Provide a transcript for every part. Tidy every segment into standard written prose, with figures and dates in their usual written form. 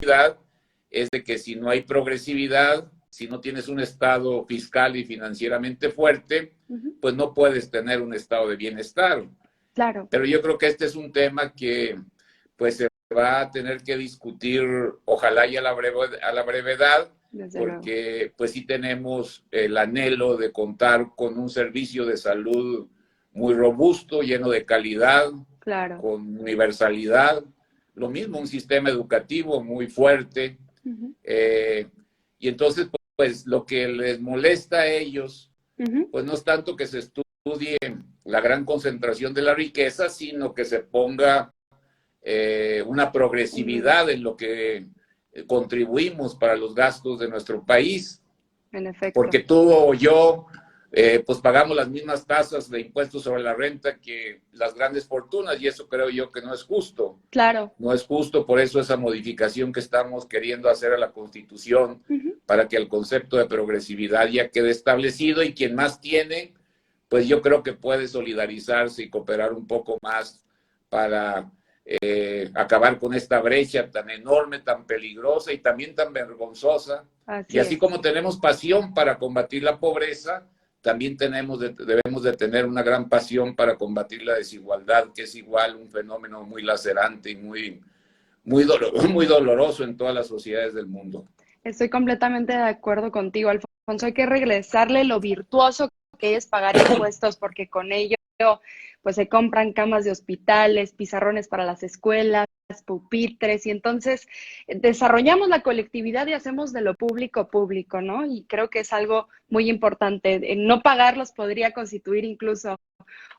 progresividad es de que si no hay progresividad, si no tienes un estado fiscal y financieramente fuerte, pues no puedes tener un estado de bienestar. Claro. Pero yo creo que este es un tema que pues se va a tener que discutir, ojalá y a la brevedad, Desde porque luego. pues sí tenemos el anhelo de contar con un servicio de salud muy robusto, lleno de calidad, Claro. con universalidad. Lo mismo, un sistema educativo muy fuerte. Y entonces, pues lo que les molesta a ellos, pues no es tanto que se estudie la gran concentración de la riqueza, sino que se ponga una progresividad en lo que contribuimos para los gastos de nuestro país. En efecto. Porque tú o yo, pues pagamos las mismas tasas de impuestos sobre la renta que las grandes fortunas, y eso creo yo que no es justo. Claro. No es justo, por eso esa modificación que estamos queriendo hacer a la Constitución, para que el concepto de progresividad ya quede establecido, y quien más tiene, pues yo creo que puede solidarizarse y cooperar un poco más para acabar con esta brecha tan enorme, tan peligrosa y también tan vergonzosa. Y así como tenemos pasión para combatir la pobreza, también debemos de tener una gran pasión para combatir la desigualdad, que es igual un fenómeno muy lacerante y muy doloroso en todas las sociedades del mundo. Estoy completamente de acuerdo contigo, Alfonso. Hay que regresarle lo virtuoso que es pagar impuestos, porque con ello pues se compran camas de hospitales, pizarrones para las escuelas, pupitres, y entonces desarrollamos la colectividad y hacemos de lo público público, ¿no? Y creo que es algo muy importante. No pagarlos podría constituir incluso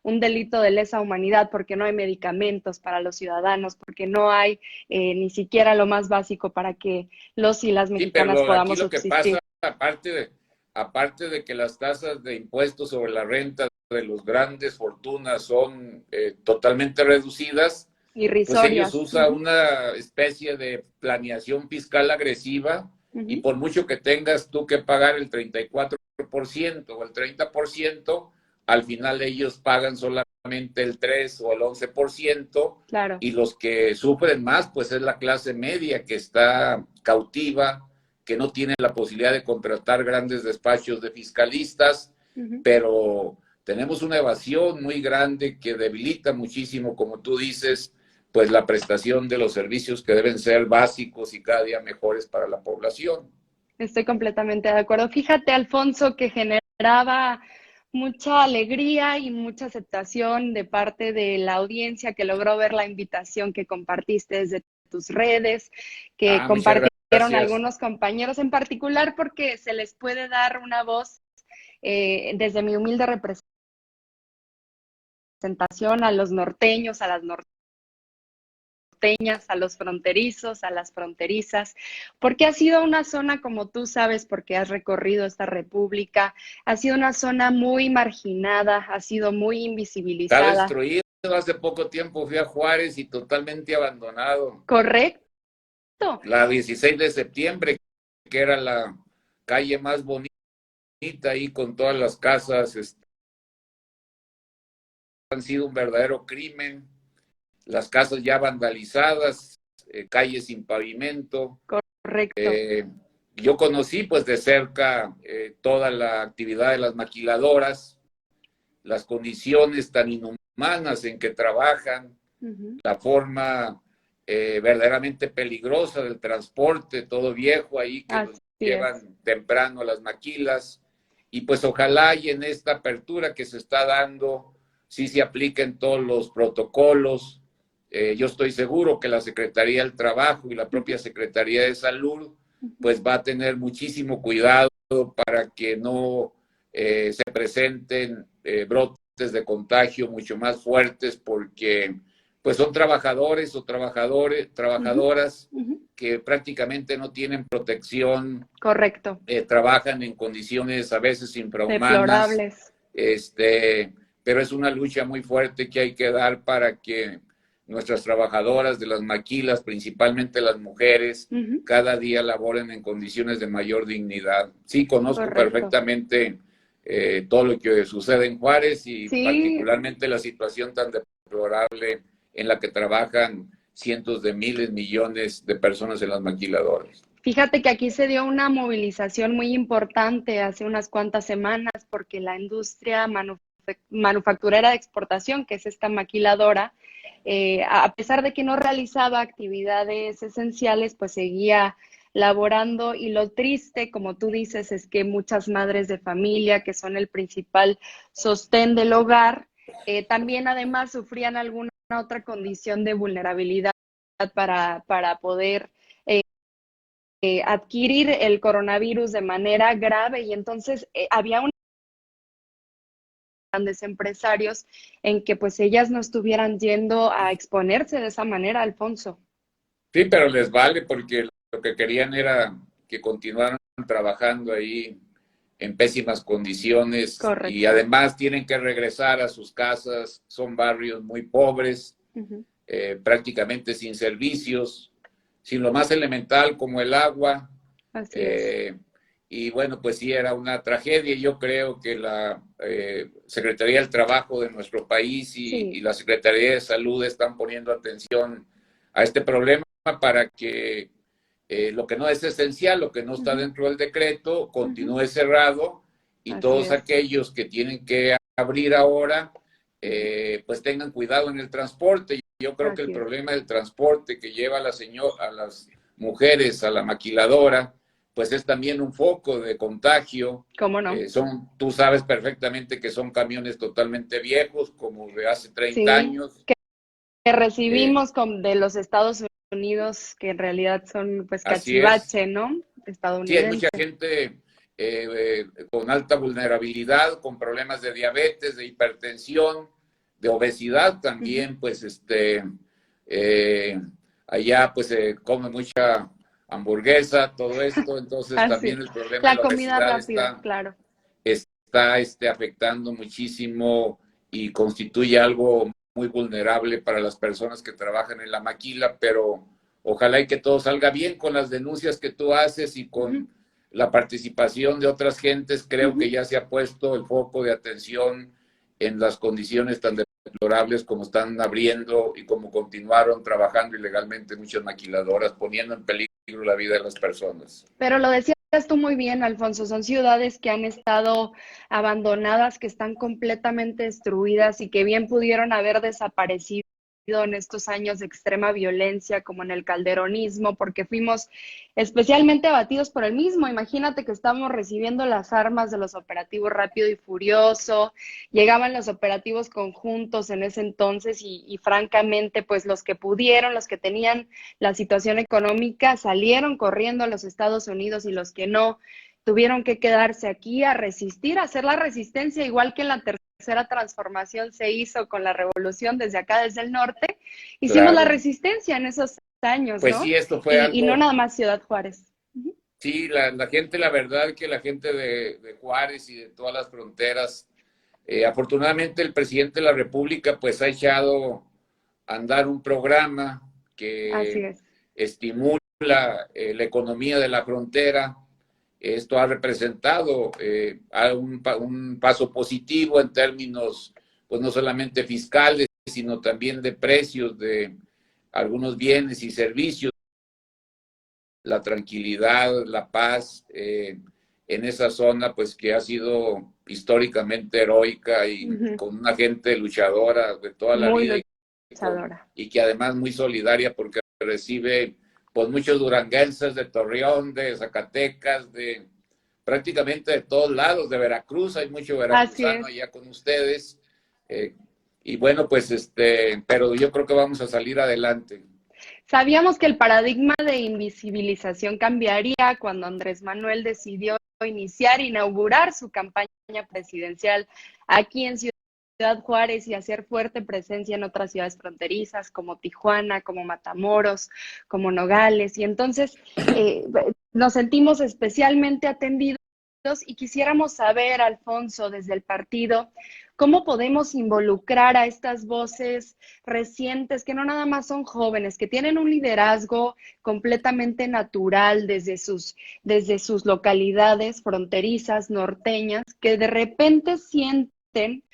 un delito de lesa humanidad, porque no hay medicamentos para los ciudadanos, porque no hay ni siquiera lo más básico para que los y las mexicanas pero aquí podamos lo que subsistir. pasa, aparte de que las tasas de impuestos sobre la renta de los grandes fortunas son totalmente reducidas, pues ellos usan una especie de planeación fiscal agresiva, y por mucho que tengas tú que pagar el 34% o el 30%, al final ellos pagan solamente el 3 o el 11%, Claro. Y los que sufren más, pues es la clase media, que está cautiva, que no tiene la posibilidad de contratar grandes despachos de fiscalistas, pero tenemos una evasión muy grande que debilita muchísimo, como tú dices, pues la prestación de los servicios que deben ser básicos y cada día mejores para la población. Estoy completamente de acuerdo. Fíjate, Alfonso, que generaba mucha alegría y mucha aceptación de parte de la audiencia que logró ver la invitación que compartiste desde tus redes, que compartieron algunos compañeros en particular, porque se les puede dar una voz desde mi humilde representación a los norteños, a las norteñas, a los fronterizos, a las fronterizas, porque ha sido una zona, como tú sabes, porque has recorrido esta república, ha sido una zona muy marginada, ha sido muy invisibilizada. Está destruido. Hace poco tiempo fui a Juárez y totalmente abandonado. Correcto. La 16 de septiembre, que era la calle más bonita ahí con todas las casas, han sido un verdadero crimen. Las casas ya vandalizadas, calles sin pavimento. Correcto. Yo conocí pues de cerca toda la actividad de las maquiladoras, las condiciones tan inhumanas en que trabajan, la forma verdaderamente peligrosa del transporte, todo viejo ahí que los llevan temprano a las maquilas. Y pues ojalá y en esta apertura que se está dando, sí se apliquen todos los protocolos. Yo estoy seguro que la Secretaría del Trabajo y la propia Secretaría de Salud pues va a tener muchísimo cuidado para que no se presenten brotes de contagio mucho más fuertes, porque pues son trabajadores o trabajadoras que prácticamente no tienen protección. Correcto. Trabajan en condiciones a veces infrahumanas. Deplorables. Pero es una lucha muy fuerte que hay que dar para que nuestras trabajadoras de las maquilas, principalmente las mujeres, cada día laboren en condiciones de mayor dignidad. Sí, conozco perfectamente todo lo que sucede en Juárez y particularmente la situación tan deplorable en la que trabajan cientos de miles, millones de personas en las maquiladoras. Fíjate que aquí se dio una movilización muy importante hace unas cuantas semanas porque la industria manufacturera de exportación, que es esta maquiladora, a pesar de que no realizaba actividades esenciales, pues seguía laborando, y lo triste, como tú dices, es que muchas madres de familia, que son el principal sostén del hogar, también además sufrían alguna otra condición de vulnerabilidad para poder adquirir el coronavirus de manera grave, y entonces había un grandes empresarios en que pues ellas no estuvieran yendo a exponerse de esa manera, Alfonso. Sí, pero les vale porque lo que querían era que continuaran trabajando ahí en pésimas condiciones. Correcto. Y además tienen que regresar a sus casas, son barrios muy pobres, prácticamente sin servicios, sin lo más elemental como el agua. Así es. Y bueno, pues sí, era una tragedia. Yo creo que la Secretaría del Trabajo de nuestro país y la Secretaría de Salud están poniendo atención a este problema para que lo que no es esencial, lo que no está dentro del decreto, continúe cerrado, y Así todos es. aquellos que tienen que abrir ahora, pues tengan cuidado en el transporte. Yo creo que el problema del transporte que lleva a las mujeres a la maquiladora, pues es también un foco de contagio. ¿Cómo no? Tú sabes perfectamente que son camiones totalmente viejos, como de hace 30 años. Que recibimos de los Estados Unidos, que en realidad son pues cachivache, ¿no? Sí, hay Estadounidense. mucha gente con alta vulnerabilidad, con problemas de diabetes, de hipertensión, de obesidad también, pues allá pues se come mucha hamburguesa, todo esto, entonces también el problema de la comida obesidad rápida, claro. está afectando muchísimo y constituye algo muy vulnerable para las personas que trabajan en la maquila, pero ojalá y que todo salga bien con las denuncias que tú haces y con la participación de otras gentes. Creo que ya se ha puesto el foco de atención en las condiciones tan deplorables como están abriendo y como continuaron trabajando ilegalmente muchas maquiladoras, poniendo en peligro la vida de las personas. Pero lo decías tú muy bien, Alfonso, son ciudades que han estado abandonadas, que están completamente destruidas y que bien pudieron haber desaparecido en estos años de extrema violencia, como en el calderonismo, porque fuimos especialmente abatidos por el mismo. Imagínate que estábamos recibiendo las armas de los operativos Rápido y Furioso, llegaban los operativos conjuntos en ese entonces y francamente, pues los que pudieron, los que tenían la situación económica, salieron corriendo a los Estados Unidos, y los que no tuvieron que quedarse aquí a resistir, a hacer la resistencia, igual que en la tercera transformación se hizo con la revolución desde acá, desde el norte. Hicimos la resistencia en esos años, pues ¿no? Sí, esto fue algo... Y no nada más Ciudad Juárez. Sí, la gente, la verdad que la gente de Juárez y de todas las fronteras, afortunadamente el presidente de la República pues ha echado a andar un programa que estimula la economía de la frontera. Esto ha representado un paso positivo en términos, pues no solamente fiscales, sino también de precios de algunos bienes y servicios, la tranquilidad, la paz en esa zona, pues que ha sido históricamente heroica y con una gente luchadora de toda la vida y que además muy solidaria, porque recibe pues muchos duranguenses de Torreón, de Zacatecas, de prácticamente de todos lados, de Veracruz, hay mucho veracruzano allá con ustedes. Y bueno, pues pero yo creo que vamos a salir adelante. Sabíamos que el paradigma de invisibilización cambiaría cuando Andrés Manuel decidió inaugurar su campaña presidencial aquí en Ciudad Juárez y hacer fuerte presencia en otras ciudades fronterizas como Tijuana, como Matamoros, como Nogales. Y entonces nos sentimos especialmente atendidos y quisiéramos saber, Alfonso, desde el partido, ¿cómo podemos involucrar a estas voces recientes, que no nada más son jóvenes, que tienen un liderazgo completamente natural desde sus localidades fronterizas, norteñas, que de repente sienten,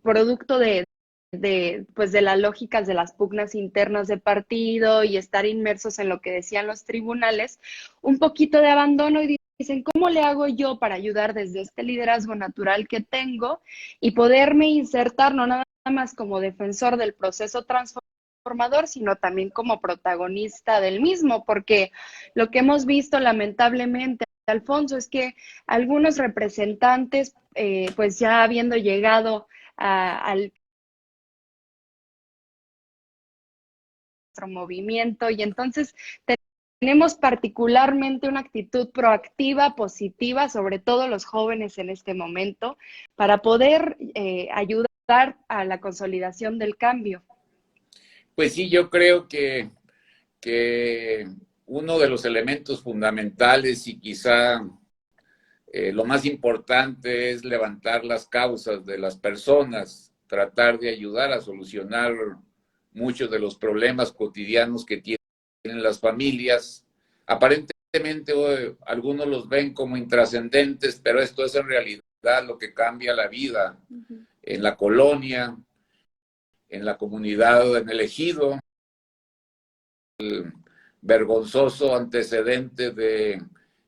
producto de pues de las lógicas de las pugnas internas de partido y estar inmersos en lo que decían los tribunales, un poquito de abandono y dicen, ¿cómo le hago yo para ayudar desde este liderazgo natural que tengo y poderme insertar no nada más como defensor del proceso transformador, sino también como protagonista del mismo? Porque lo que hemos visto lamentablemente, Alfonso, es que algunos representantes, pues ya habiendo llegado al movimiento y entonces tenemos particularmente una actitud proactiva, positiva, sobre todo los jóvenes en este momento, para poder ayudar a la consolidación del cambio. Pues sí, yo creo que uno de los elementos fundamentales y quizá lo más importante es levantar las causas de las personas, tratar de ayudar a solucionar muchos de los problemas cotidianos que tienen las familias. Aparentemente algunos los ven como intrascendentes, pero esto es en realidad lo que cambia la vida en la colonia, en la comunidad, en el ejido. El vergonzoso antecedente de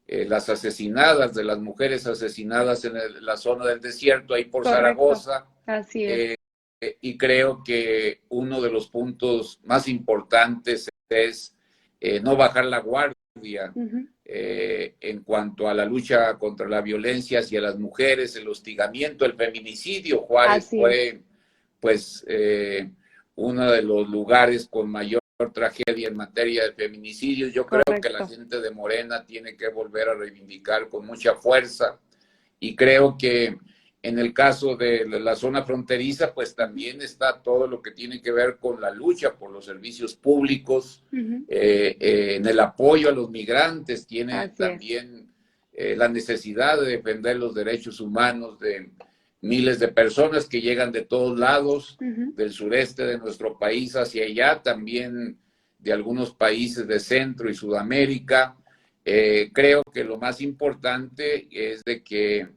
las asesinadas, de las mujeres asesinadas en la zona del desierto, ahí por Correcto. Zaragoza. Así es. Y creo que uno de los puntos más importantes es no bajar la guardia en cuanto a la lucha contra la violencia hacia las mujeres, el hostigamiento, el feminicidio. Juárez fue, pues, uno de los lugares con mayor tragedia en materia de feminicidios. Yo creo que la gente de Morena tiene que volver a reivindicar con mucha fuerza, y creo que en el caso de la zona fronteriza, pues también está todo lo que tiene que ver con la lucha por los servicios públicos, en el apoyo a los migrantes, tiene también la necesidad de defender los derechos humanos de miles de personas que llegan de todos lados, del sureste de nuestro país hacia allá, también de algunos países de Centro y Sudamérica. Creo que lo más importante es de que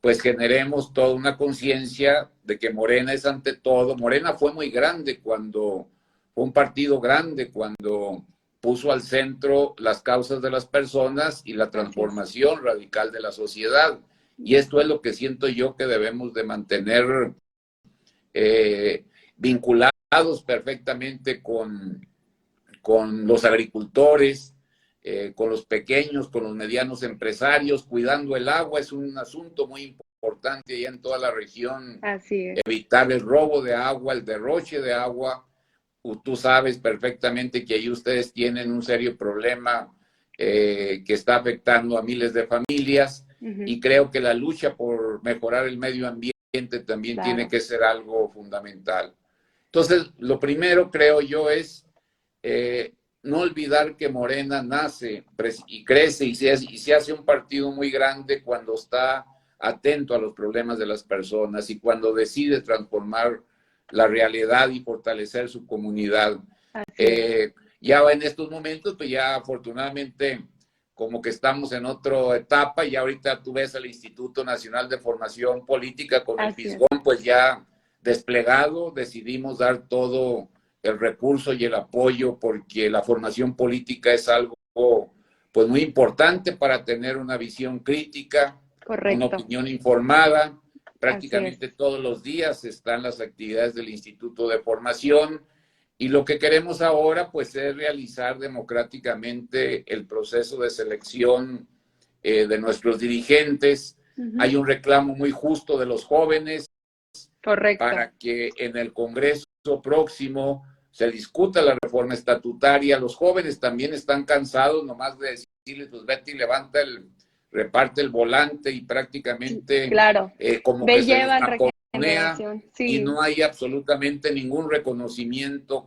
pues generemos toda una conciencia de que Morena es ante todo. Morena fue muy grande fue un partido grande cuando puso al centro las causas de las personas y la transformación radical de la sociedad. Y esto es lo que siento yo que debemos de mantener vinculados perfectamente con los agricultores, con los pequeños, con los medianos empresarios, cuidando el agua. Es un asunto muy importante allá en toda la región. Así es. Evitar el robo de agua, el derroche de agua. Tú sabes perfectamente que ahí ustedes tienen un serio problema que está afectando a miles de familias, y creo que la lucha por mejorar el medio ambiente también tiene que ser algo fundamental. Entonces, lo primero, creo yo, es no olvidar que Morena nace y crece y se hace un partido muy grande cuando está atento a los problemas de las personas y cuando decide transformar la realidad y fortalecer su comunidad. Ya en estos momentos, pues ya afortunadamente como que estamos en otra etapa, y ahorita tú ves al Instituto Nacional de Formación Política con el Fisgón pues ya desplegado. Decidimos dar todo el recurso y el apoyo porque la formación política es algo pues muy importante para tener una visión crítica, una opinión informada. Prácticamente todos los días están las actividades del Instituto de Formación, y lo que queremos ahora pues es realizar democráticamente el proceso de selección de nuestros dirigentes. Hay un reclamo muy justo de los jóvenes para que en el Congreso próximo se discuta la reforma estatutaria. Los jóvenes también están cansados nomás de decirles, pues vete y reparte el volante, y prácticamente como que se les maconea, y no hay absolutamente ningún reconocimiento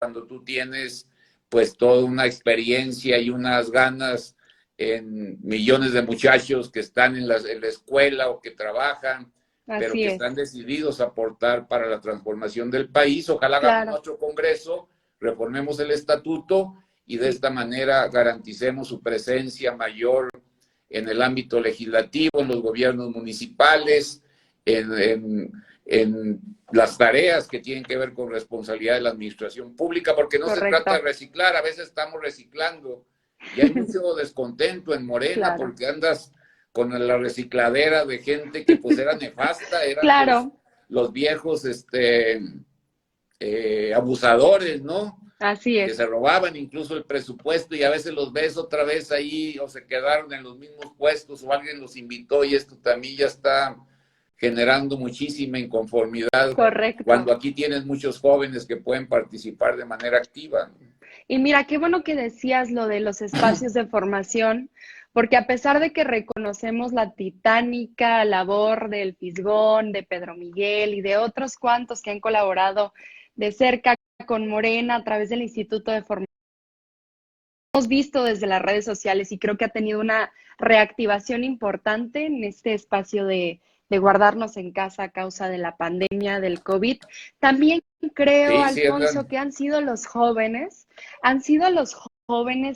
cuando tú tienes pues toda una experiencia y unas ganas en millones de muchachos que están en la escuela o que trabajan, pero que están decididos a aportar para la transformación del país. Ojalá hagamos nuestro Congreso, reformemos el estatuto y de esta manera garanticemos su presencia mayor en el ámbito legislativo, en los gobiernos municipales, en en las tareas que tienen que ver con responsabilidad de la administración pública, porque no se trata de reciclar, a veces estamos reciclando y hay mucho descontento en Morena porque andas con la recicladera de gente que pues era nefasta, eran los viejos abusadores, ¿no? Así es. Que se robaban incluso el presupuesto y a veces los ves otra vez ahí o se quedaron en los mismos puestos o alguien los invitó y esto también ya está generando muchísima inconformidad. Correcto. Cuando aquí tienes muchos jóvenes que pueden participar de manera activa. Y mira, qué bueno que decías lo de los espacios de formación, porque a pesar de que reconocemos la titánica labor del Fisgón, de Pedro Miguel y de otros cuantos que han colaborado de cerca con Morena a través del Instituto de Formación, hemos visto desde las redes sociales y creo que ha tenido una reactivación importante en este espacio de guardarnos en casa a causa de la pandemia del COVID. También creo, Alfonso, que han sido los jóvenes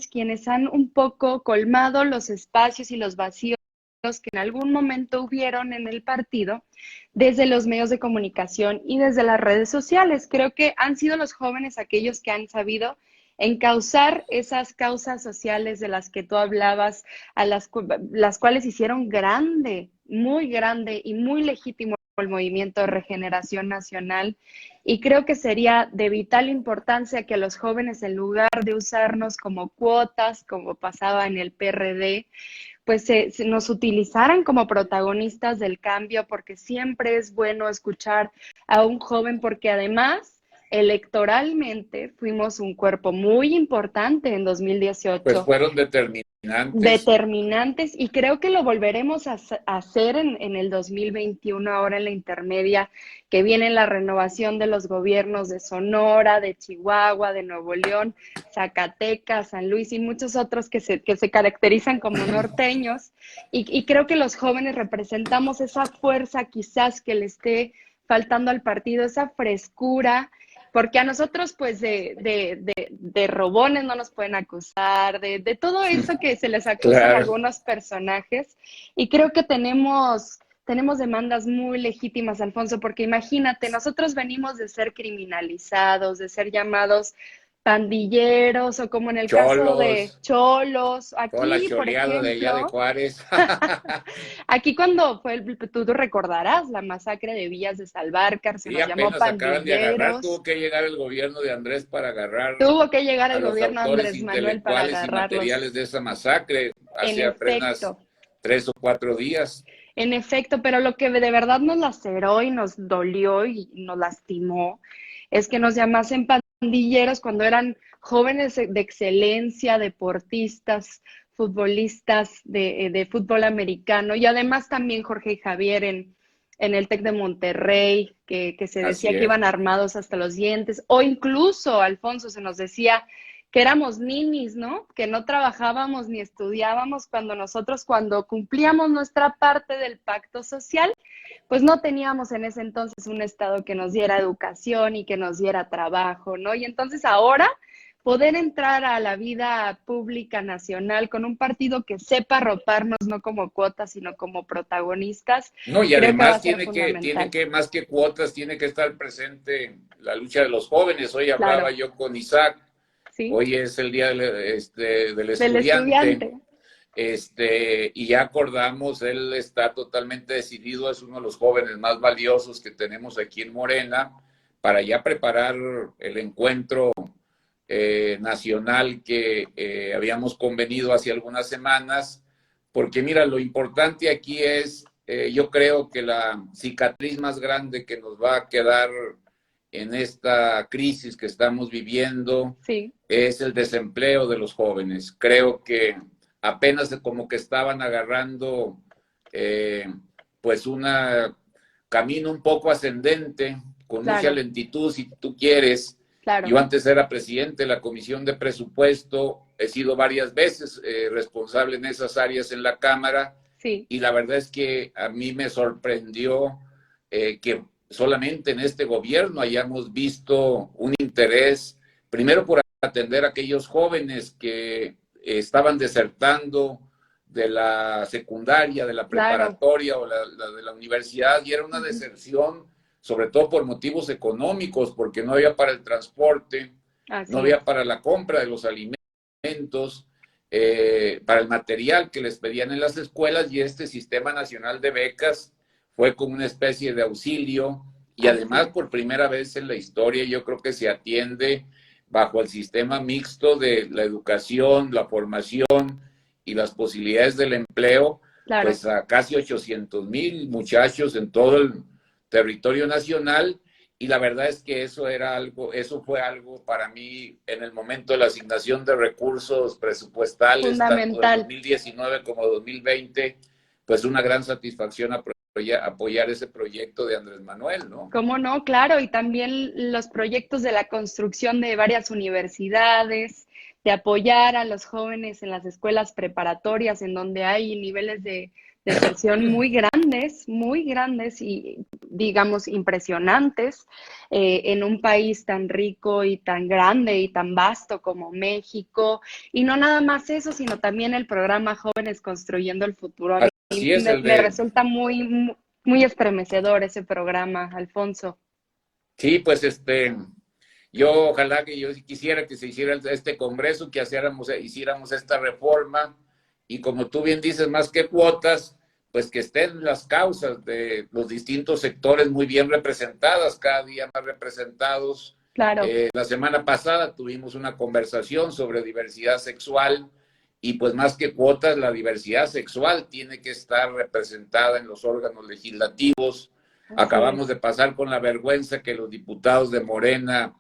quienes han un poco colmado los espacios y los vacíos que en algún momento hubieron en el partido desde los medios de comunicación y desde las redes sociales. Creo que han sido los jóvenes aquellos que han sabido encauzar esas causas sociales de las que tú hablabas, a las cuales hicieron grande, muy grande y muy legítimo el movimiento de regeneración nacional. Y creo que sería de vital importancia que los jóvenes, en lugar de usarnos como cuotas, como pasaba en el PRD, pues nos utilizaran como protagonistas del cambio, porque siempre es bueno escuchar a un joven, porque además electoralmente fuimos un cuerpo muy importante en 2018. Pues fueron determinantes. Determinantes, y creo que lo volveremos a hacer en el 2021, ahora en la intermedia, que viene la renovación de los gobiernos de Sonora, de Chihuahua, de Nuevo León, Zacatecas, San Luis y muchos otros que se caracterizan como norteños, y creo que los jóvenes representamos esa fuerza quizás que le esté faltando al partido, esa frescura, porque a nosotros, pues, de robones no nos pueden acusar, de todo eso que se les acusa a algunos personajes. Y creo que tenemos demandas muy legítimas, Alfonso, porque imagínate, nosotros venimos de ser criminalizados, de ser llamados pandilleros, o como en el caso de cholos. Aquí, por ejemplo, de allá de Juárez. Aquí cuando fue, tú recordarás la masacre de Villas de Salvarcar, se nos llamó pandilleros. Tuvo que llegar el gobierno de Andrés para agarrar. Tuvo que llegar el gobierno de Andrés Manuel para agarrarlos. Materiales de esa masacre hace apenas 3 o 4 días. En efecto, pero lo que de verdad nos laceró y nos dolió y nos lastimó es que nos llamasen pandilleros cuando eran jóvenes de excelencia, deportistas, futbolistas de fútbol americano, y además también Jorge y Javier en el TEC de Monterrey, que se decía que iban armados hasta los dientes, o incluso, Alfonso, se nos decía que éramos ninis, ¿no? Que no trabajábamos ni estudiábamos cuando cumplíamos nuestra parte del pacto social, pues no teníamos en ese entonces un Estado que nos diera educación y que nos diera trabajo, ¿no? Y entonces ahora poder entrar a la vida pública nacional con un partido que sepa arroparnos no como cuotas, sino como protagonistas. No, y además tiene que, más que cuotas, tiene que estar presente la lucha de los jóvenes. Hoy hablaba yo con Isaac. ¿Sí? Hoy es el día del estudiante. Y ya acordamos, él está totalmente decidido, es uno de los jóvenes más valiosos que tenemos aquí en Morena, para ya preparar el encuentro nacional que habíamos convenido hace algunas semanas, porque mira, lo importante aquí es, yo creo que la cicatriz más grande que nos va a quedar en esta crisis que estamos viviendo es el desempleo de los jóvenes. Creo que apenas como que estaban agarrando pues un camino un poco ascendente, con mucha lentitud, si tú quieres. Yo antes era presidente de la Comisión de Presupuesto, he sido varias veces responsable en esas áreas en la Cámara, y la verdad es que a mí me sorprendió que solamente en este gobierno hayamos visto un interés, primero por atender a aquellos jóvenes que estaban desertando de la secundaria, de la preparatoria o de la universidad, y era una deserción sobre todo por motivos económicos, porque no había para el transporte, Así no había para la compra de los alimentos, para el material que les pedían en las escuelas, y este Sistema Nacional de Becas fue como una especie de auxilio, y además por primera vez en la historia yo creo que se atiende bajo el sistema mixto de la educación, la formación y las posibilidades del empleo, claro. pues a casi 800,000 muchachos en todo el territorio nacional. Y la verdad es que eso fue algo para mí en el momento de la asignación de recursos presupuestales, tanto de 2019 como 2020, pues una gran satisfacción apoyar ese proyecto de Andrés Manuel, ¿no? ¿Cómo no? Claro, y también los proyectos de la construcción de varias universidades, de apoyar a los jóvenes en las escuelas preparatorias, en donde hay niveles de deserción muy grandes y, digamos, impresionantes, en un país tan rico y tan grande y tan vasto como México. Y no nada más eso, sino también el programa Jóvenes Construyendo el Futuro. A mí Así es, me resulta muy estremecedor ese programa, Alfonso. Sí, pues yo ojalá que yo quisiera que se hiciera este congreso, que hiciéramos esta reforma, y como tú bien dices, más que cuotas, pues que estén las causas de los distintos sectores muy bien representadas, cada día más representados. Claro. La semana pasada tuvimos una conversación sobre diversidad sexual, y pues más que cuotas, la diversidad sexual tiene que estar representada en los órganos legislativos. Acabamos de pasar con la vergüenza que los diputados de Morena,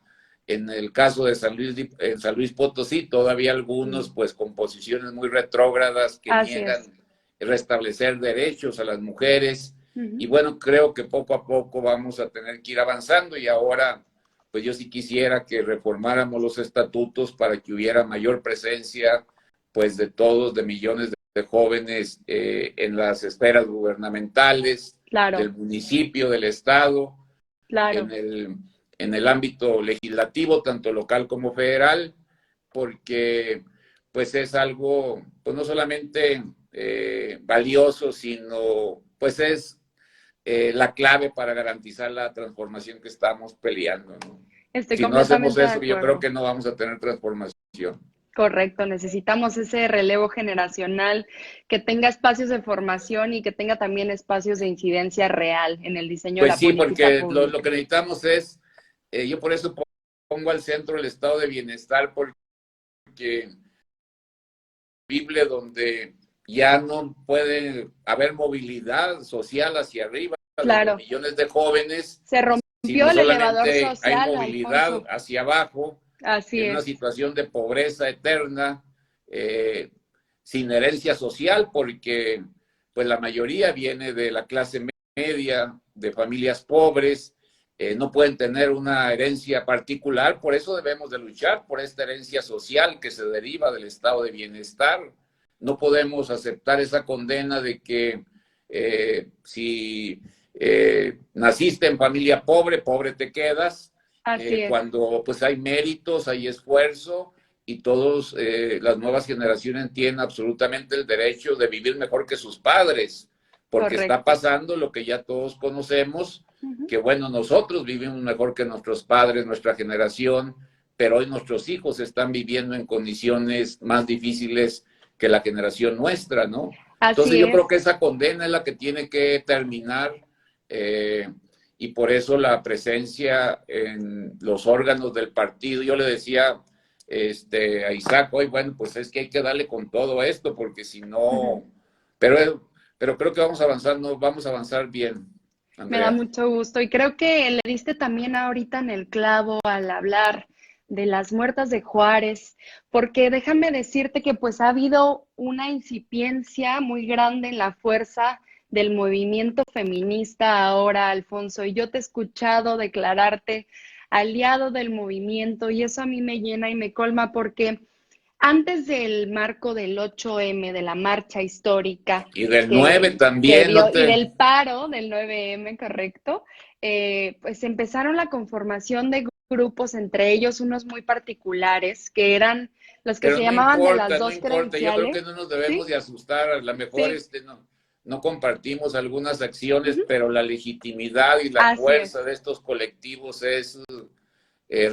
en el caso de San Luis Potosí, todavía algunos pues con posiciones muy retrógradas que niegan restablecer derechos a las mujeres. Y bueno, creo que poco a poco vamos a tener que ir avanzando, y ahora pues yo sí quisiera que reformáramos los estatutos para que hubiera mayor presencia pues de todos, de millones de jóvenes en las esferas gubernamentales, claro, del municipio, del estado, claro, en el ámbito legislativo, tanto local como federal, porque pues es algo, pues no solamente valioso, sino pues es la clave para garantizar la transformación que estamos peleando, ¿no? Estoy Si no hacemos completamente de eso, yo creo acuerdo. que no vamos a tener transformación. Correcto, necesitamos ese relevo generacional que tenga espacios de formación y que tenga también espacios de incidencia real en el diseño de Pues la sí, política porque pública. lo que necesitamos es, yo por eso pongo al centro el estado de bienestar, porque Biblia donde ya no puede haber movilidad social hacia arriba de los millones de jóvenes, se rompió sino el elevador solamente hay social, movilidad Alfonso. hacia abajo, Así en una es. situación de pobreza eterna, sin herencia social, porque pues la mayoría viene de la clase media, de familias pobres, no pueden tener una herencia particular. Por eso debemos de luchar por esta herencia social que se deriva del estado de bienestar. No podemos aceptar esa condena de que si naciste en familia pobre, pobre te quedas, cuando pues hay méritos, hay esfuerzo, y todos las nuevas generaciones tienen absolutamente el derecho de vivir mejor que sus padres, porque está pasando lo que ya todos conocemos, que bueno, nosotros vivimos mejor que nuestros padres, nuestra generación, pero hoy nuestros hijos están viviendo en condiciones más difíciles que la generación nuestra, ¿no? Entonces yo creo que esa condena es la que tiene que terminar, y por eso la presencia en los órganos del partido. Yo le decía a Isaac hoy, bueno, pues es que hay que darle con todo esto, porque si no, pero creo que vamos a avanzar bien, Andrea. Me da mucho gusto, y creo que le diste también ahorita en el clavo al hablar de las muertas de Juárez, porque déjame decirte que pues ha habido una incipiencia muy grande en la fuerza del movimiento feminista ahora, Alfonso, y yo te he escuchado declararte aliado del movimiento, y eso a mí me llena y me colma, porque antes del marco del 8M, de la marcha histórica. Y del 9 también. Y del paro del 9M, correcto, pues empezaron la conformación de grupos, entre ellos unos muy particulares, que eran los que se llamaban de las dos credenciales. Yo creo que no nos debemos de asustar, a lo mejor no compartimos algunas acciones, pero la legitimidad y la fuerza de estos colectivos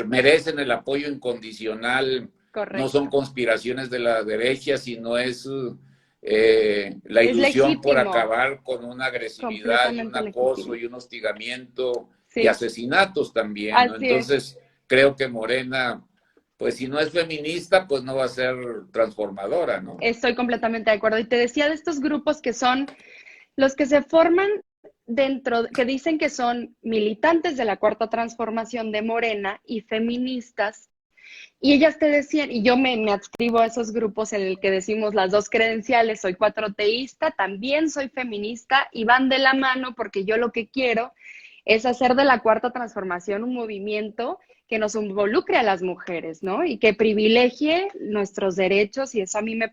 merecen el apoyo incondicional. Correcto. No son conspiraciones de la derecha, sino es la Es ilusión legítimo. por acabar con una agresividad y un acoso y un hostigamiento y asesinatos también, ¿no? Entonces, creo que Morena, pues si no es feminista, pues no va a ser transformadora, ¿no? Estoy completamente de acuerdo. Y te decía de estos grupos que son los que se forman dentro, que dicen que son militantes de la Cuarta Transformación de Morena y feministas. Y ellas te decían, y yo me adscribo a esos grupos en el que decimos las dos credenciales, soy cuatroteísta, también soy feminista, y van de la mano porque yo lo que quiero es hacer de la Cuarta Transformación un movimiento que nos involucre a las mujeres, ¿no? Y que privilegie nuestros derechos, y eso a mí me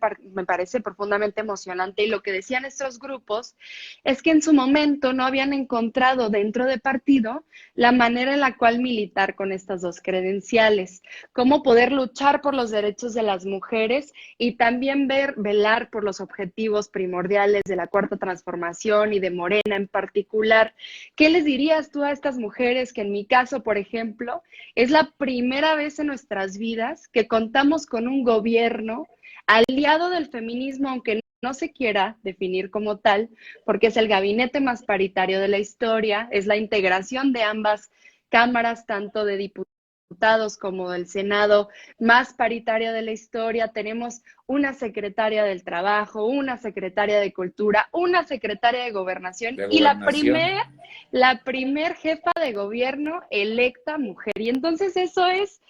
parece profundamente emocionante. Y lo que decían estos grupos es que en su momento no habían encontrado dentro de partido la manera en la cual militar con estas dos credenciales, cómo poder luchar por los derechos de las mujeres y también velar por los objetivos primordiales de la Cuarta Transformación y de Morena en particular. ¿Qué les dirías tú a estas mujeres que en mi caso, por ejemplo, es la primera vez en nuestras vidas que contamos con un gobierno aliado del feminismo, aunque no se quiera definir como tal, porque es el gabinete más paritario de la historia, es la integración de ambas cámaras, tanto de diputados como del Senado, más paritaria de la historia? Tenemos una secretaria del Trabajo, una secretaria de Cultura, una secretaria de Gobernación y la primer jefa de gobierno electa mujer. Y entonces eso es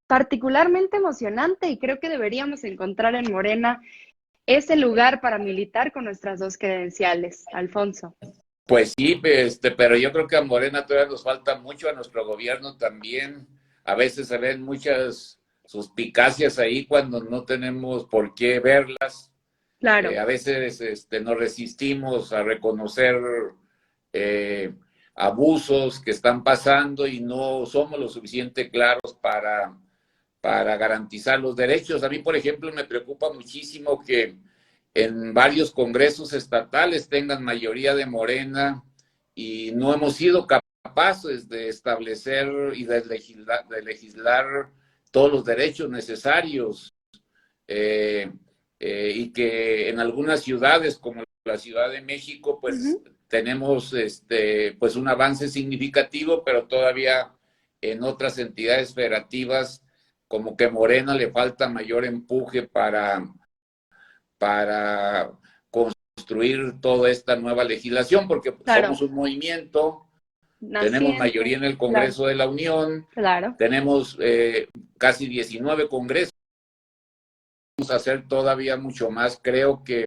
particularmente emocionante y creo que deberíamos encontrar en Morena ese lugar para militar con nuestras dos credenciales, Alfonso. Pues sí, pero yo creo que a Morena todavía nos falta mucho, a nuestro gobierno también. A veces se ven muchas suspicacias ahí cuando no tenemos por qué verlas. Claro. A veces nos resistimos a reconocer abusos que están pasando y no somos lo suficiente claros para garantizar los derechos. A mí, por ejemplo, me preocupa muchísimo que en varios congresos estatales tengan mayoría de Morena y no hemos sido capaces de establecer y de legislar todos los derechos necesarios. Y que en algunas ciudades como la Ciudad de México pues tenemos pues un avance significativo, pero todavía en otras entidades federativas como que Morena le falta mayor empuje para construir toda esta nueva legislación, porque somos un movimiento, tenemos mayoría en el Congreso de la Unión, tenemos casi 19 congresos, vamos a hacer todavía mucho más. Creo que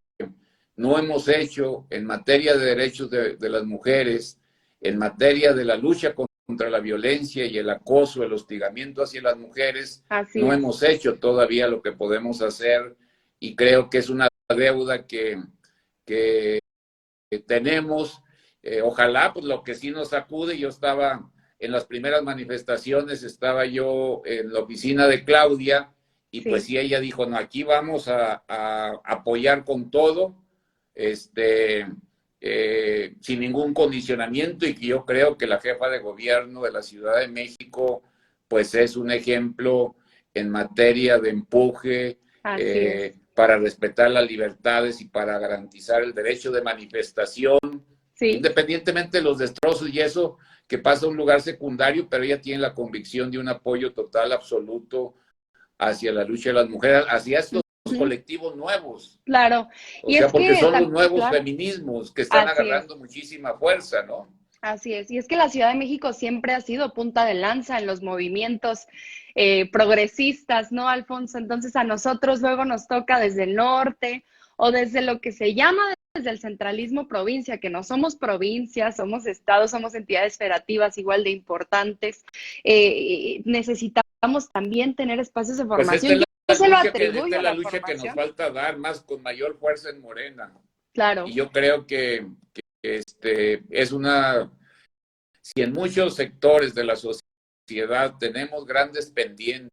no hemos hecho en materia de derechos de las mujeres, en materia de la lucha contra la violencia y el acoso, el hostigamiento hacia las mujeres, no hemos hecho todavía lo que podemos hacer, y creo que es una deuda que tenemos. Ojalá, pues lo que sí nos sacude, yo estaba en las primeras manifestaciones, estaba yo en la oficina de Claudia, y pues sí, ella dijo, no, aquí vamos a apoyar con todo, sin ningún condicionamiento, y que yo creo que la jefa de gobierno de la Ciudad de México, pues es un ejemplo en materia de empuje, para respetar las libertades y para garantizar el derecho de manifestación, independientemente de los destrozos y eso que pasa a un lugar secundario, pero ella tiene la convicción de un apoyo total, absoluto, hacia la lucha de las mujeres, hacia estos colectivos nuevos. Claro. O sea, porque son los nuevos feminismos que están agarrando muchísima fuerza, ¿no? Así es. Y es que la Ciudad de México siempre ha sido punta de lanza en los movimientos progresistas, ¿no, Alfonso? Entonces a nosotros luego nos toca desde el norte o desde lo que se llama desde el centralismo provincia, que no somos provincias, somos estados, somos entidades federativas igual de importantes. Necesitamos también tener espacios de formación. Pues esta es la lucha que nos falta dar más con mayor fuerza en Morena. Claro. Y yo creo que es una, si en muchos sectores de la sociedad tenemos grandes pendientes,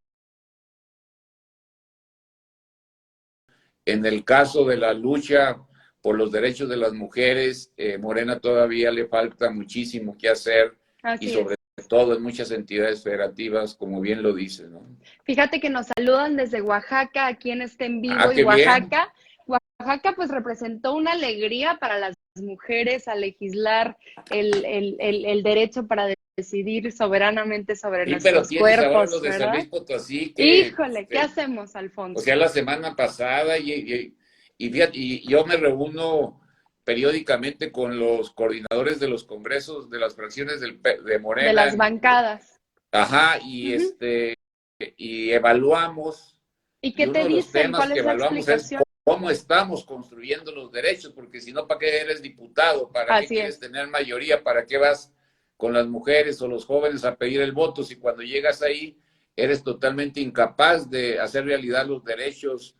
en el caso de la lucha por los derechos de las mujeres. Morena todavía le falta muchísimo que hacer. Así y sobre todo en muchas entidades federativas, como bien lo dices, ¿no? Fíjate que nos saludan desde Oaxaca, aquí en este en vivo, Ah, y qué bien. Oaxaca pues representó una alegría para las mujeres a legislar el derecho para decidir soberanamente sobre Sí, pero nuestros tienes ahora lo cuerpos, de San ¿verdad? Luis Potosí, que, Híjole, ¿qué hacemos, o Alfonso? sea, la semana pasada, fíjate, y yo me reúno periódicamente con los coordinadores de los congresos de las fracciones de De Morena, las bancadas. ajá, Ujú. y evaluamos, ¿Y y qué te uno de los dicen? temas ¿Cuál que es la evaluamos es explicación? cómo estamos construyendo los derechos, porque si no, ¿para qué eres diputado? ¿Para qué Así quieres es. tener mayoría? ¿Para qué vas con las mujeres o los jóvenes a pedir el voto si cuando llegas ahí eres totalmente incapaz de hacer realidad los derechos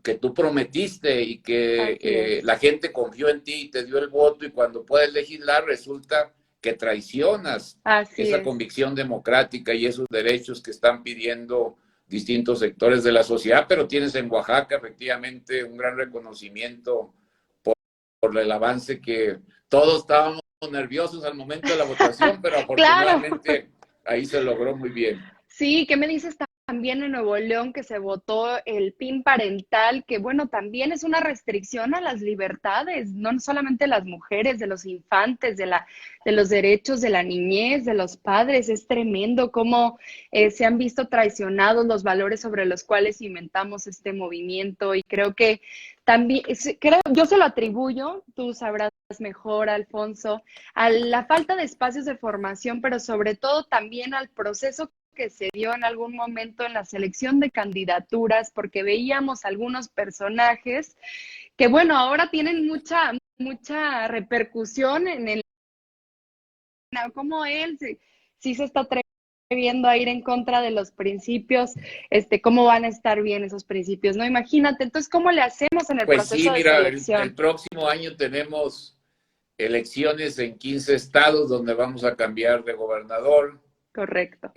que tú prometiste y que Así es. la gente confió en ti y te dio el voto, y cuando puedes legislar resulta que traicionas Así esa es. convicción democrática y esos derechos que están pidiendo distintos sectores de la sociedad? Pero tienes en Oaxaca efectivamente un gran reconocimiento por el avance, que todos estábamos nerviosos al momento de la votación, pero Claro. afortunadamente ahí se logró muy bien. Sí, ¿qué me dices también en Nuevo León que se votó el PIN parental, que bueno, también es una restricción a las libertades, no solamente de las mujeres, de los infantes, de los derechos de la niñez, de los padres? Es tremendo cómo se han visto traicionados los valores sobre los cuales inventamos este movimiento, y creo que también, yo se lo atribuyo, tú sabrás mejor, Alfonso, a la falta de espacios de formación, pero sobre todo también al proceso que se dio en algún momento en la selección de candidaturas, porque veíamos algunos personajes que, bueno, ahora tienen mucha repercusión en el, como él, si se está atreviendo a ir en contra de los principios, cómo van a estar bien esos principios, ¿no? Imagínate, entonces, ¿cómo le hacemos en el Pues sí, proceso de mira, el selección? próximo año tenemos elecciones en 15 estados donde vamos a cambiar de gobernador. Correcto.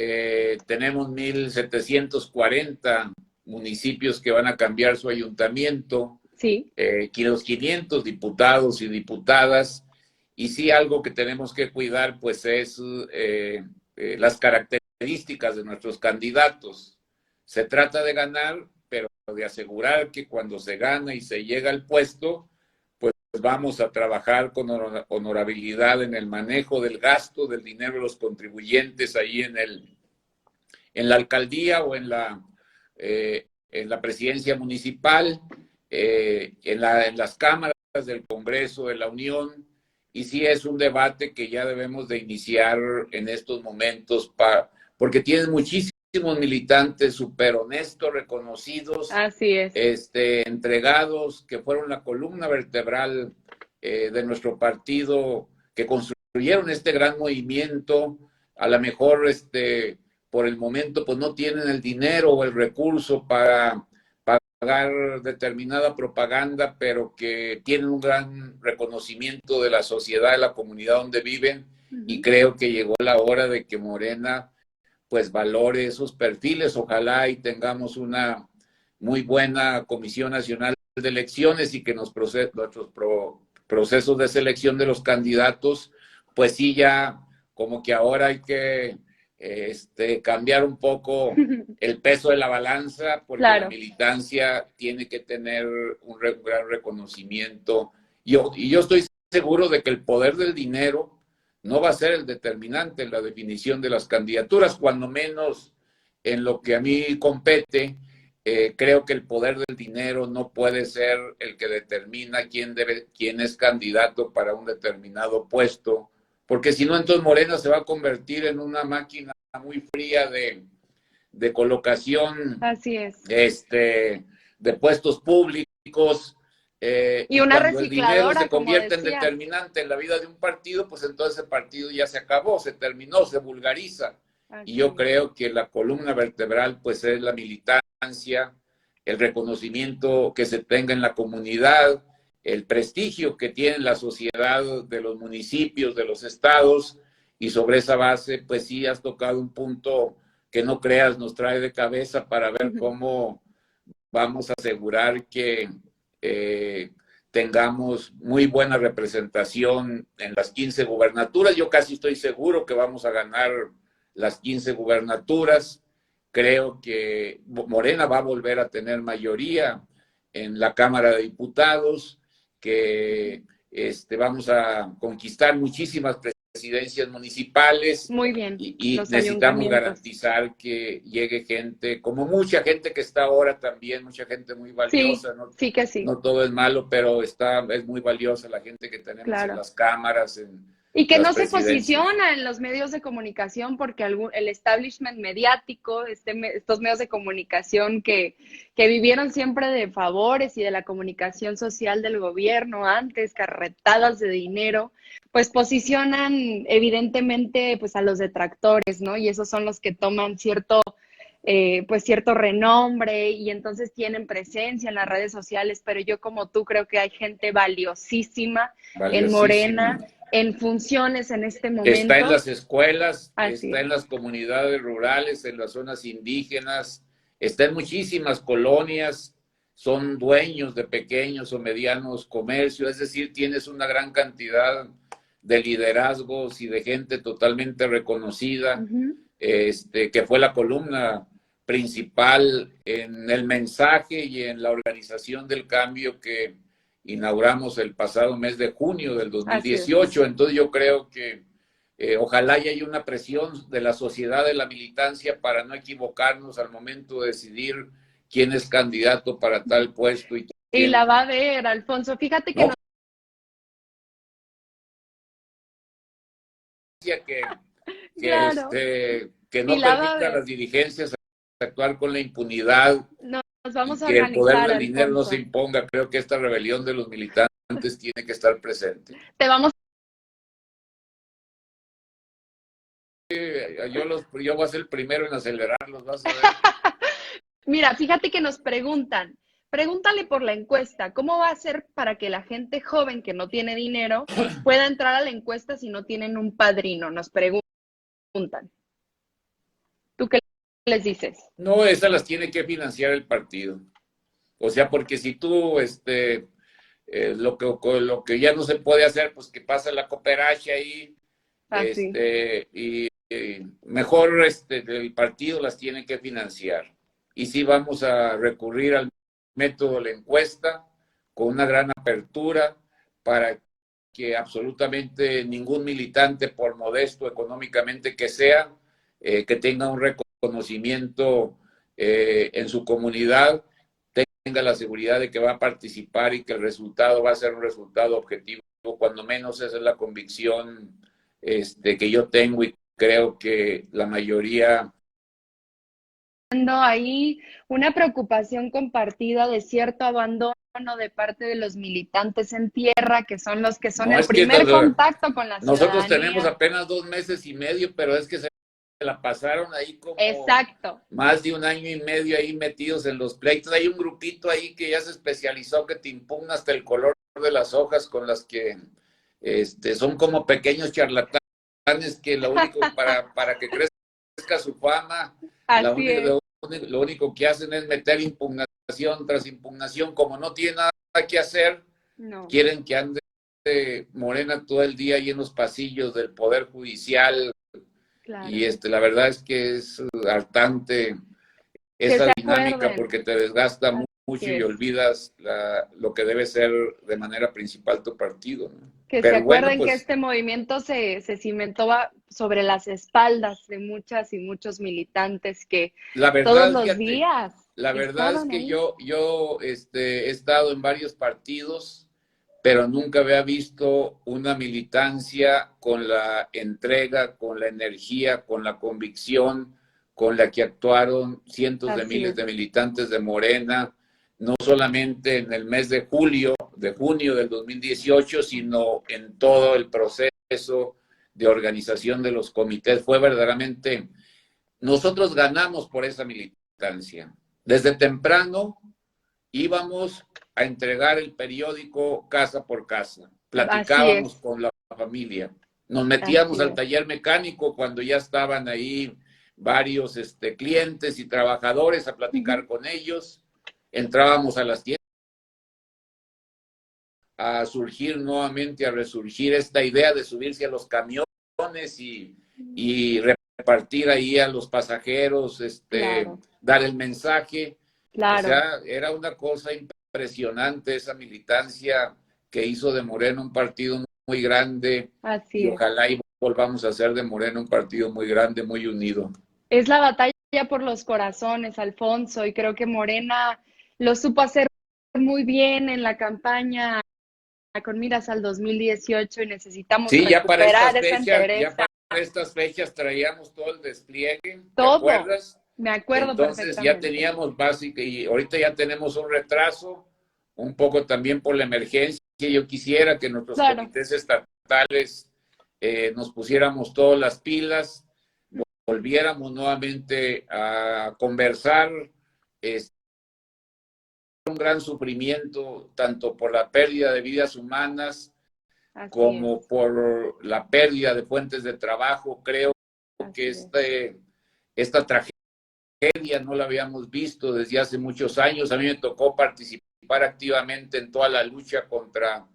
Tenemos 1,740 municipios que van a cambiar su ayuntamiento, Sí. los 500 diputados y diputadas. Y sí, algo que tenemos que cuidar pues es las características de nuestros candidatos. Se trata de ganar, pero de asegurar que cuando se gana y se llega al puesto, pues vamos a trabajar con honorabilidad en el manejo del gasto del dinero de los contribuyentes ahí en la alcaldía o en la presidencia municipal, en las cámaras del Congreso de la Unión. Y sí es un debate que ya debemos de iniciar en estos momentos, porque tienen muchísimos militantes súper honestos, reconocidos, Así es. entregados, que fueron la columna vertebral de nuestro partido, que construyeron este gran movimiento. A lo mejor por el momento pues no tienen el dinero o el recurso para pagar determinada propaganda, pero que tienen un gran reconocimiento de la sociedad, de la comunidad donde viven. Y creo que llegó la hora de que Morena pues valore esos perfiles. Ojalá y tengamos una muy buena Comisión Nacional de Elecciones, y que nuestros procesos de selección de los candidatos, pues sí, ya como que ahora hay que cambiar un poco el peso de la balanza, porque la Claro. militancia tiene que tener un gran reconocimiento. Y yo estoy seguro de que el poder del dinero no va a ser el determinante en la definición de las candidaturas, cuando menos en lo que a mí compete. Creo que el poder del dinero no puede ser el que determina quién es candidato para un determinado puesto, porque si no, entonces Morena se va a convertir en una máquina muy fría de colocación Así es. de puestos públicos. Y Y una cuando el dinero recicladora, se como convierte en decías. determinante en la vida de un partido, pues entonces el partido ya se acabó, se terminó, se vulgariza. Y yo Así es. creo que la columna vertebral pues es la militancia, el reconocimiento que se tenga en la comunidad, el prestigio que tiene la sociedad de los municipios, de los estados. Y sobre esa base pues sí has tocado un punto que, no creas, nos trae de cabeza para ver cómo vamos a asegurar que tengamos muy buena representación en las 15 gubernaturas. Yo casi estoy seguro que vamos a ganar las 15 gubernaturas. Creo que Morena va a volver a tener mayoría en la Cámara de Diputados, que vamos a conquistar muchísimas presidencias municipales. Muy bien. Y necesitamos garantizar que llegue gente, como mucha gente que está ahora también, mucha gente muy valiosa. Sí, ¿no? sí que sí. No todo es malo, pero es muy valiosa la gente que tenemos claro. en las cámaras, y que no se posiciona en los medios de comunicación porque el establishment mediático, estos medios de comunicación que vivieron siempre de favores y de la comunicación social del gobierno antes, carretadas de dinero, pues posicionan evidentemente pues a los detractores, ¿no? Y esos son los que toman cierto renombre y entonces tienen presencia en las redes sociales, pero yo como tú creo que hay gente valiosísima. En Morena, en funciones en este momento. Está en las escuelas, está en las comunidades rurales, en las zonas indígenas, está en muchísimas colonias, son dueños de pequeños o medianos comercios, es decir, tienes una gran cantidad de liderazgos y de gente totalmente reconocida, que fue la columna principal en el mensaje y en la organización del cambio que inauguramos el pasado mes de junio del 2018. Entonces yo creo que ojalá haya una presión de la sociedad, de la militancia, para no equivocarnos al momento de decidir quién es candidato para tal puesto. Y la va a ver, Alfonso. Fíjate que claro. Que no permita a las dirigencias actuar con la impunidad. Nos vamos a que el poder del dinero Alfonso. no se imponga. Creo que esta rebelión de los militantes tiene que estar presente. Te vamos. Yo voy a ser el primero en acelerarlos, vas a ver. Mira, fíjate que nos preguntan, pregúntale por la encuesta, ¿cómo va a ser para que la gente joven que no tiene dinero pueda entrar a la encuesta si no tienen un padrino? Nos preguntan. ¿Tú qué les dices? No, esas las tiene que financiar el partido. O sea, porque si tú, lo que ya no se puede hacer, pues que pasa la cooperacha ahí, y mejor el partido las tiene que financiar. Y sí vamos a recurrir al método de la encuesta con una gran apertura para que absolutamente ningún militante, por modesto económicamente que sea, que tenga un reconocimiento en su comunidad, tenga la seguridad de que va a participar y que el resultado va a ser un resultado objetivo. Cuando menos esa es la convicción que yo tengo y creo que la mayoría. Ahí una preocupación compartida de cierto abandono de parte de los militantes en tierra, que son los que son el primer contacto con la ciudadanía. Nosotros tenemos apenas 2 meses y medio, pero es que se la pasaron ahí como más de 1 año y medio ahí metidos en los pleitos. Hay un grupito ahí que ya se especializó, que te impugna hasta el color de las hojas con las que son como pequeños charlatanes que lo único para que crezca su fama, lo único que hacen es meter impugnación tras impugnación. Como no tiene nada que hacer, quieren que ande Morena todo el día ahí en los pasillos del Poder Judicial. Claro. Y la verdad es que es hartante esa dinámica, porque te desgasta mucho y olvidas lo que debe ser de manera principal tu partido, ¿no? Que se acuerden que este movimiento se cimentó sobre las espaldas de muchas y muchos militantes que todos los días. La verdad es que yo he estado en varios partidos, pero nunca había visto una militancia con la entrega, con la energía, con la convicción con la que actuaron cientos de miles de militantes de Morena, no solamente en el mes de junio del 2018, sino en todo el proceso de organización de los comités. Fue verdaderamente, nosotros ganamos por esa militancia. Desde temprano íbamos a entregar el periódico casa por casa. Platicábamos con la familia. Nos metíamos al taller mecánico cuando ya estaban ahí varios clientes y trabajadores a platicar con ellos. Entrábamos a las tiendas a surgir nuevamente, a resurgir esta idea de subirse a los camiones y repartir ahí a los pasajeros, Claro, dar el mensaje. O claro, sea, era una cosa impresionante esa militancia que hizo de Morena un partido muy grande, así y es. ojalá y volvamos a hacer de Morena un partido muy grande, muy unido. Es la batalla por los corazones, Alfonso, y creo que Morena lo supo hacer muy bien en la campaña con miras al 2018 y necesitamos Sí, recuperar esa ya entereza. para estas fechas traíamos todo el despliegue, ¿te Todo, acuerdas? me acuerdo Entonces ya perfectamente. teníamos básica, y ahorita ya tenemos un retraso, un poco también por la emergencia. Yo quisiera que nuestros Claro, comités estatales nos pusiéramos todas las pilas, volviéramos nuevamente a conversar. Es un gran sufrimiento, tanto por la pérdida de vidas humanas así es, como por la pérdida de fuentes de trabajo. Creo que así es. esta tragedia no la habíamos visto desde hace muchos años. A mí me tocó participar activamente en toda la lucha contra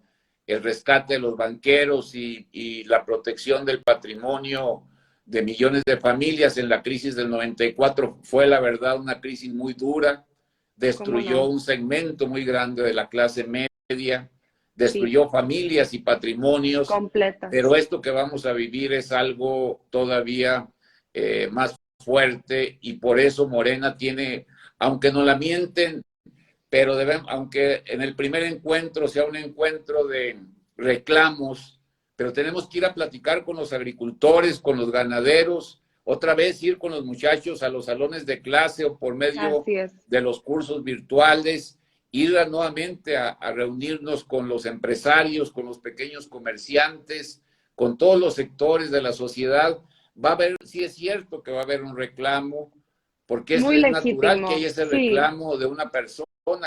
el rescate de los banqueros y la protección del patrimonio de millones de familias en la crisis del 94. Fue, la verdad, una crisis muy dura. ¿Cómo Destruyó no? un segmento muy grande de la clase media, Sí, destruyó familias y patrimonios, pero completas. esto que vamos a vivir es algo todavía más fuerte, y por eso Morena tiene, aunque no la mienten, pero debemos, aunque en el primer encuentro sea un encuentro de reclamos, pero tenemos que ir a platicar con los agricultores, con los ganaderos, otra vez ir con los muchachos a los salones de clase o por medio Así es, de los cursos virtuales, ir nuevamente a reunirnos con los empresarios, con los pequeños comerciantes, con todos los sectores de la sociedad. Va a haber, sí es cierto que va a haber un reclamo, porque muy es natural que legítimo, haya ese sí, reclamo de una persona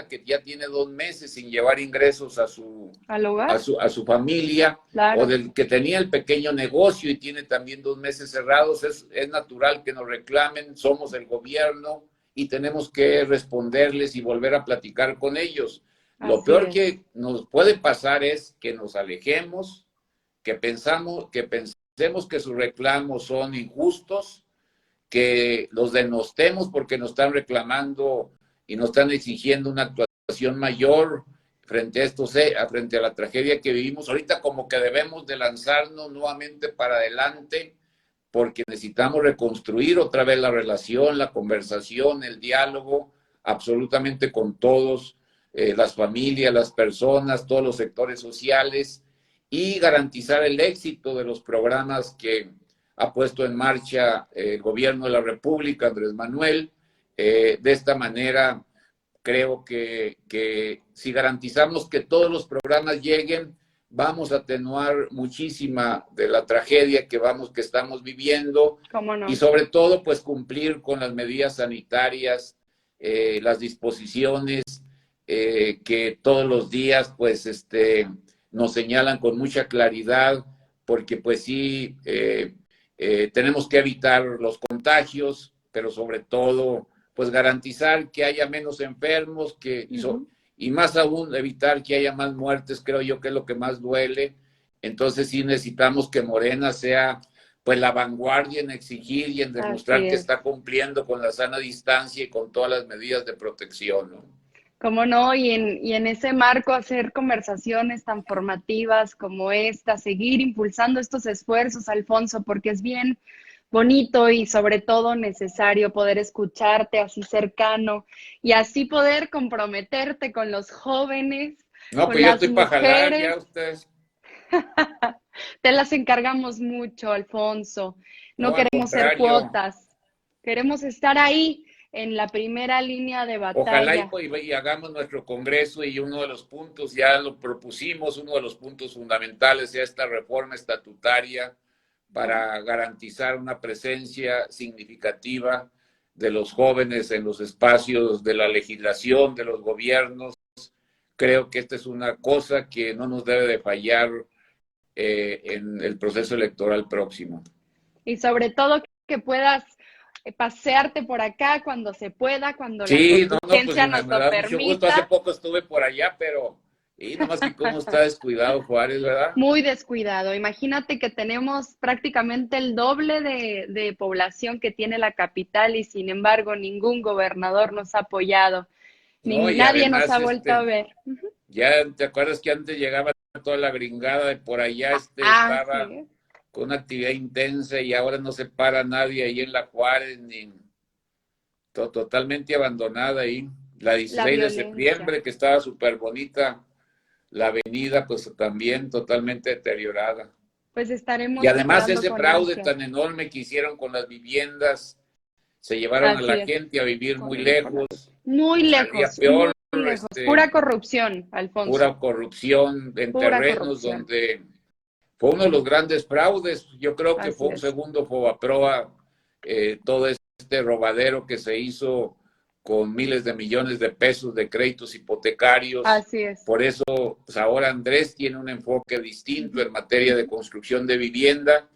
que ya tiene 2 meses sin llevar ingresos a su, al hogar, a su familia, o claro, del que tenía el pequeño negocio y tiene también 2 meses cerrados. Es natural que nos reclamen, somos el gobierno y tenemos que responderles y volver a platicar con ellos. Lo así peor es, que nos puede pasar es que nos alejemos, que pensemos que sus reclamos son injustos, que los denostemos porque nos están reclamando y nos están exigiendo una actuación mayor frente a esto, frente a la tragedia que vivimos. Ahorita como que debemos de lanzarnos nuevamente para adelante, porque necesitamos reconstruir otra vez la relación, la conversación, el diálogo, absolutamente con todos, las familias, las personas, todos los sectores sociales, y garantizar el éxito de los programas que ha puesto en marcha el gobierno de la República, Andrés Manuel. De esta manera, creo que si garantizamos que todos los programas lleguen, vamos a atenuar muchísima de la tragedia que estamos viviendo, cómo y no, sobre todo, pues cumplir con las medidas sanitarias, las disposiciones que todos los días, pues, nos señalan con mucha claridad, porque pues sí, tenemos que evitar los contagios, pero sobre todo, pues garantizar que haya menos enfermos, y más aún evitar que haya más muertes. Creo yo que es lo que más duele. Entonces sí necesitamos que Morena sea pues la vanguardia en exigir y en demostrar así que es. está cumpliendo con la sana distancia y con todas las medidas de protección, ¿no? ¿Cómo no? Y en ese marco hacer conversaciones tan formativas como esta, seguir impulsando estos esfuerzos, Alfonso, porque es bien bonito y sobre todo necesario poder escucharte así cercano y así poder comprometerte con los jóvenes, No, con pues yo las estoy para jalar, mujeres. ya ustedes. Te las encargamos mucho, Alfonso. No No, al queremos ser contrario. cuotas, queremos estar ahí en la primera línea de Ojalá batalla. y hagamos nuestro congreso, y uno de los puntos, ya lo propusimos, uno de los puntos fundamentales sea esta reforma estatutaria para garantizar una presencia significativa de los jóvenes en los espacios de la legislación, de los gobiernos. Creo que esta es una cosa que no nos debe de fallar en el proceso electoral próximo. Y sobre todo que puedas pasearte por acá cuando se pueda, cuando la Sí, no, pues contingencia nos me lo da mucho gusto. Hace permita. poco estuve por allá, pero Y nomás que cómo está descuidado Juárez, ¿verdad? Muy descuidado. Imagínate que tenemos prácticamente el doble de población que tiene la capital y sin embargo ningún gobernador nos ha apoyado, No, y nadie nos además, ha vuelto a ver. ya te acuerdas que antes llegaba toda la gringada de por allá, estaba Sí. con una actividad intensa y ahora no se para nadie ahí en la Juárez, ni totalmente abandonada ahí. La La 16 de violencia. septiembre, que estaba súper bonita, la avenida, pues también totalmente deteriorada. Pues Y estaremos además esperando ese con fraude ansias. tan enorme que hicieron con las viviendas, se llevaron a Así la es, gente a vivir con muy el lejos, Infonavit. Muy salía lejos, peor, muy lejos. Pura corrupción, pura Alfonso. corrupción en Pura terrenos corrupción. donde fue uno de los grandes fraudes. Yo creo que Así fue un es. segundo Fobaproa, todo este robadero que se hizo con miles de millones de pesos de créditos hipotecarios. Así es. Por eso, pues ahora Andrés tiene un enfoque distinto en materia de construcción de vivienda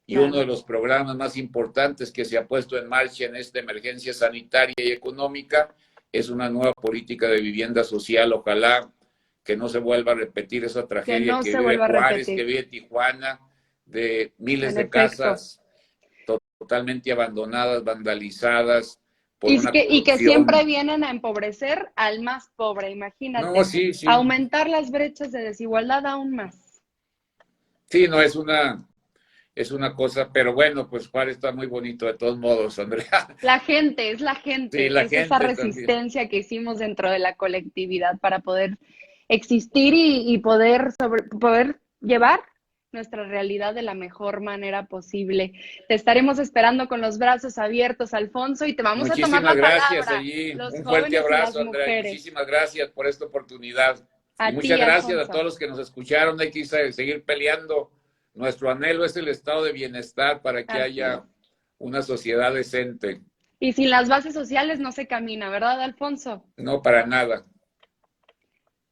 y Claro. uno de los programas más importantes que se ha puesto en marcha en esta emergencia sanitaria y económica es una nueva política de vivienda social. Ojalá que no se vuelva a repetir esa Que tragedia no que se vive vuelva a Juárez, que repetir. vive Tijuana, de miles En de efecto. casas totalmente abandonadas, vandalizadas por Y una que siempre corrupción. vienen a empobrecer al más pobre, No, imagínate. sí, sí. Aumentar las brechas de desigualdad aún más. Sí, no, es una cosa, pero bueno, pues Juárez está muy bonito de todos modos, Andrea. Es la Sí, gente, la es esa gente también. resistencia que hicimos dentro de la colectividad para poder existir y poder llevar nuestra realidad de la mejor manera posible. Te estaremos esperando con los brazos abiertos, Alfonso, y te vamos a tomar Muchísimas la gracias palabra, allí. los Un fuerte jóvenes y las abrazo, Andrea, y mujeres. muchísimas gracias por esta oportunidad. Y A muchas ti, gracias a Alfonso. todos los que nos escucharon. Hay que seguir peleando. Nuestro anhelo es el estado de bienestar para que Así haya es. una sociedad decente. Y sin las bases sociales no se camina, ¿verdad, Alfonso? No, para nada.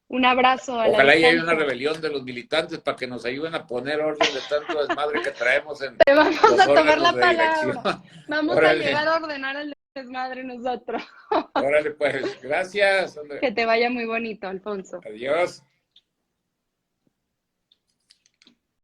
Un abrazo al Ojalá y haya una Alfonso. rebelión de los militantes para que nos ayuden a poner orden de tanto desmadre que traemos en Te vamos los a tomar órganos la de dirección. palabra. Vamos a Órale, llegar a ordenar el desmadre nosotros. órale pues. Gracias, Andrea. Que te vaya muy bonito, Alfonso. Adiós.